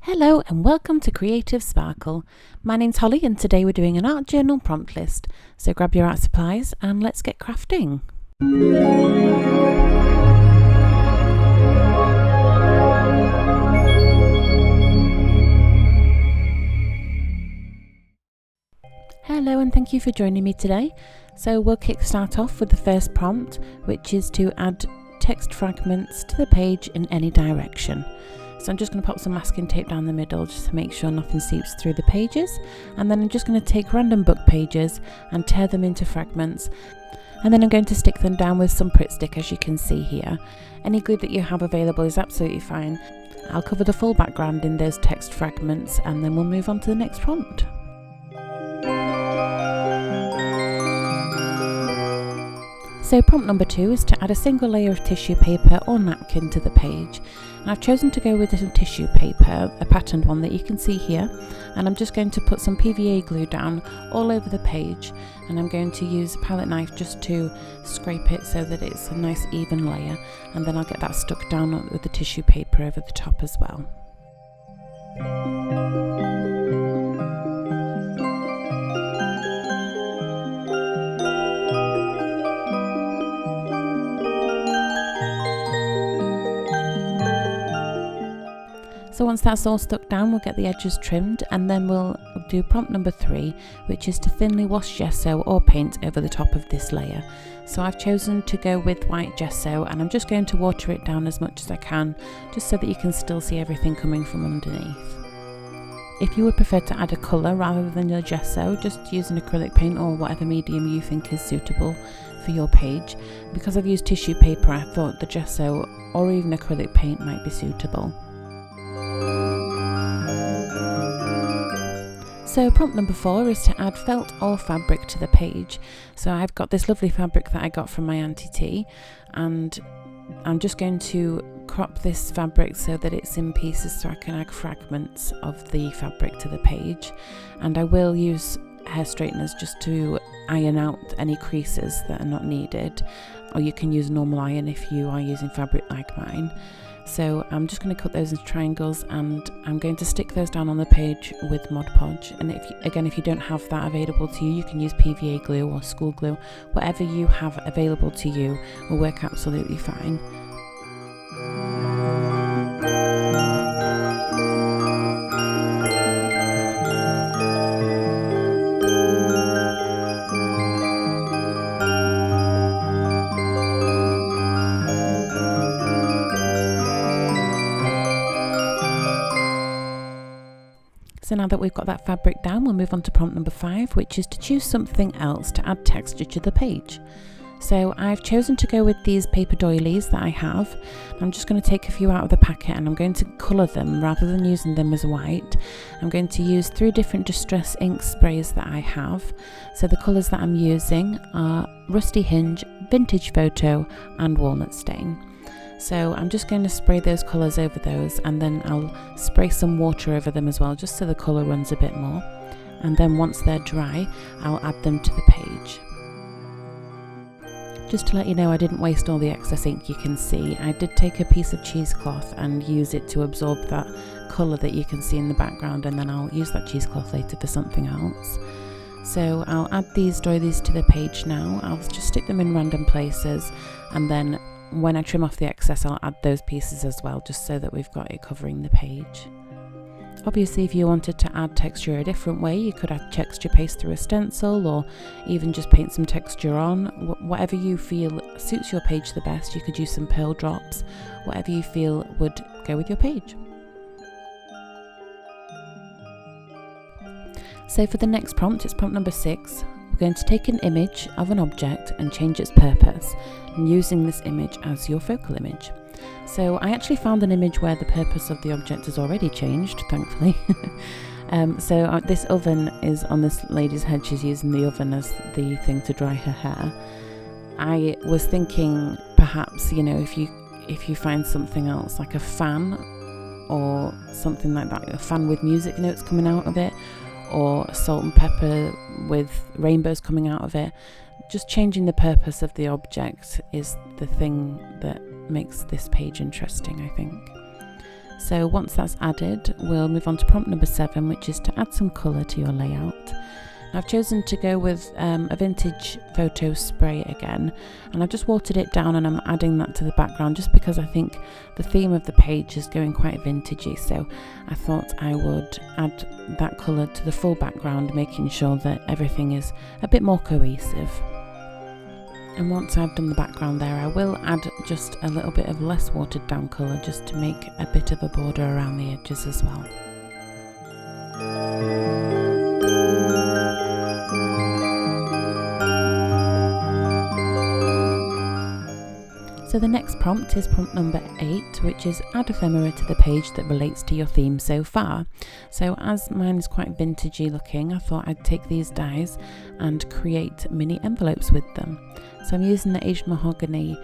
Hello and welcome to Creative Sparkle. My name's Holly and today we're doing an art journal prompt list. So grab your art supplies and let's get crafting. Hello and thank you for joining me today. So we'll start off with the first prompt, which is to add text fragments to the page in any direction. So I'm just going to pop some masking tape down the middle just to make sure nothing seeps through the pages, and then I'm just going to take random book pages and tear them into fragments, and then I'm going to stick them down with some Pritt stick, as you can see here. Any glue that you have available is absolutely fine. I'll cover the full background in those text fragments and then we'll move on to the next prompt. So prompt number 2 is to add a single layer of tissue paper or napkin to the page. And I've chosen to go with a tissue paper, a patterned one that you can see here. And I'm just going to put some PVA glue down all over the page. And I'm going to use a palette knife just to scrape it so that it's a nice even layer. And then I'll get that stuck down with the tissue paper over the top as well. So once that's all stuck down, we'll get the edges trimmed, and then we'll do prompt number 3, which is to thinly wash gesso or paint over the top of this layer. So I've chosen to go with white gesso, and I'm just going to water it down as much as I can, just so that you can still see everything coming from underneath. If you would prefer to add a colour rather than your gesso, just use an acrylic paint or whatever medium you think is suitable for your page. Because I've used tissue paper, I thought the gesso or even acrylic paint might be suitable. So prompt number 4 is to add felt or fabric to the page. So I've got this lovely fabric that I got from my Auntie T, and I'm just going to crop this fabric so that it's in pieces so I can add fragments of the fabric to the page. And I will use hair straighteners just to iron out any creases that are not needed, or you can use normal iron if you are using fabric like mine. So I'm just going to cut those into triangles, and I'm going to stick those down on the page with Mod Podge. And if you don't have that available to you, you can use PVA glue or school glue. Whatever you have available to you will work absolutely fine. So now that we've got that fabric down, we'll move on to prompt number 5, which is to choose something else to add texture to the page. So I've chosen to go with these paper doilies that I have. I'm just going to take a few out of the packet and I'm going to colour them rather than using them as white. I'm going to use 3 different distress ink sprays that I have. So the colours that I'm using are Rusty Hinge, Vintage Photo and Walnut Stain. So I'm just going to spray those colours over those, and then I'll spray some water over them as well, just so the colour runs a bit more. And then once they're dry, I'll add them to the page. Just to let you know, I didn't waste all the excess ink you can see. I did take a piece of cheesecloth and use it to absorb that colour that you can see in the background, and then I'll use that cheesecloth later for something else. So I'll add these doilies to the page now. I'll just stick them in random places, and then when I trim off the excess, I'll add those pieces as well, just so that we've got it covering the page. Obviously, if you wanted to add texture a different way, you could add texture paste through a stencil, or even just paint some texture on. Whatever you feel suits your page the best. You could use some pearl drops, whatever you feel would go with your page. So for the next prompt, it's prompt number 6. We're going to take an image of an object and change its purpose, and using this image as your focal image. So I actually found an image where the purpose of the object has already changed, thankfully. This oven is on this lady's head. She's using the oven as the thing to dry her hair. I was thinking perhaps, if you find something else like a fan or something like that, a fan with music notes coming out of it, or salt and pepper with rainbows coming out of it, just changing the purpose of the object is the thing that makes this page interesting, I think. So once that's added, we'll move on to prompt number 7, which is to add some colour to your layout. I've chosen to go with a vintage photo spray again, and I've just watered it down and I'm adding that to the background just because I think the theme of the page is going quite vintagey, so I thought I would add that colour to the full background, making sure that everything is a bit more cohesive. And once I've done the background there, I will add just a little bit of less watered down colour just to make a bit of a border around the edges as well. So the next prompt is prompt number 8, which is add ephemera to the page that relates to your theme so far. So as mine is quite vintagey looking, I thought I'd take these dies and create mini envelopes with them. So I'm using the aged mahogany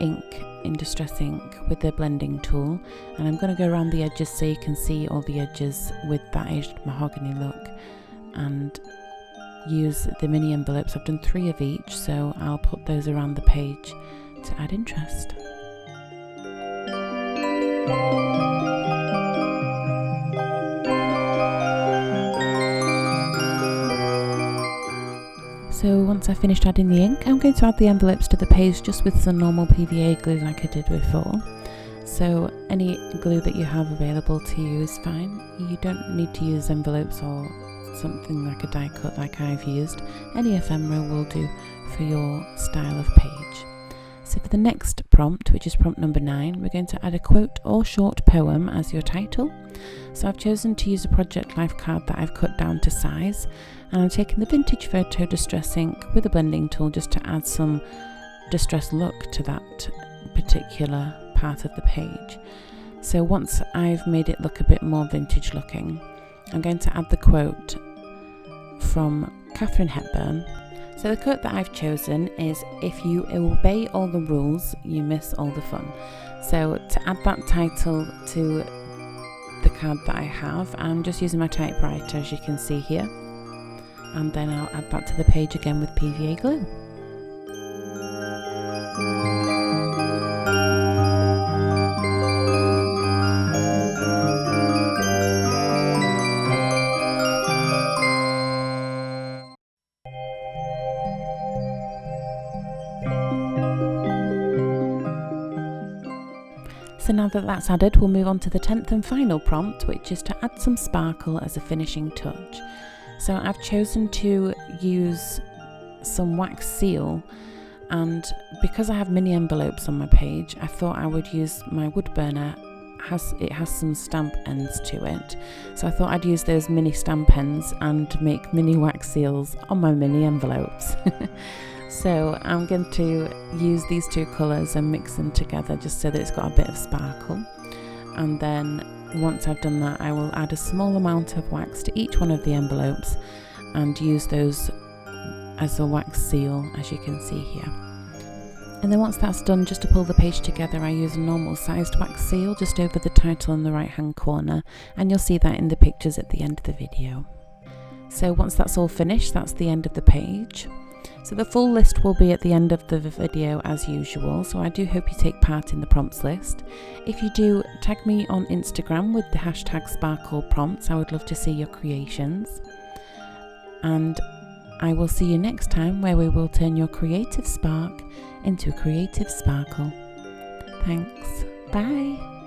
ink in Distress Ink with the blending tool, and I'm going to go around the edges so you can see all the edges with that aged mahogany look, and use the mini envelopes. I've done 3 of each, so I'll put those around the page to add interest. So once I've finished adding the ink, I'm going to add the envelopes to the page just with some normal PVA glue like I did before. So any glue that you have available to you is fine. You don't need to use envelopes or something like a die cut like I've used. Any ephemera will do for your style of page. So for the next prompt, which is prompt number 9, we're going to add a quote or short poem as your title. So I've chosen to use a Project Life card that I've cut down to size, and I'm taking the vintage photo Distress Ink with a blending tool just to add some distress look to that particular part of the page. So once I've made it look a bit more vintage looking, I'm going to add the quote from Katharine Hepburn. So the quote that I've chosen is, "If you obey all the rules, you miss all the fun." So to add that title to the card that I have, I'm just using my typewriter as you can see here, and then I'll add that to the page again with PVA glue. So now that that's added, we'll move on to the 10th and final prompt, which is to add some sparkle as a finishing touch. So I've chosen to use some wax seal, and because I have mini envelopes on my page, I thought I would use my wood burner. It has some stamp ends to it, so I thought I'd use those mini stamp ends and make mini wax seals on my mini envelopes. So I'm going to use these 2 colours and mix them together just so that it's got a bit of sparkle. And then once I've done that, I will add a small amount of wax to each one of the envelopes and use those as a wax seal, as you can see here. And then once that's done, just to pull the page together, I use a normal sized wax seal just over the title in the right hand corner, and you'll see that in the pictures at the end of the video. So once that's all finished, that's the end of the page. So the full list will be at the end of the video as usual, so I do hope you take part in the prompts list. If you do, tag me on Instagram with the hashtag sparkle prompts. I would love to see your creations. And I will see you next time, where we will turn your creative spark into a creative sparkle. Thanks. Bye.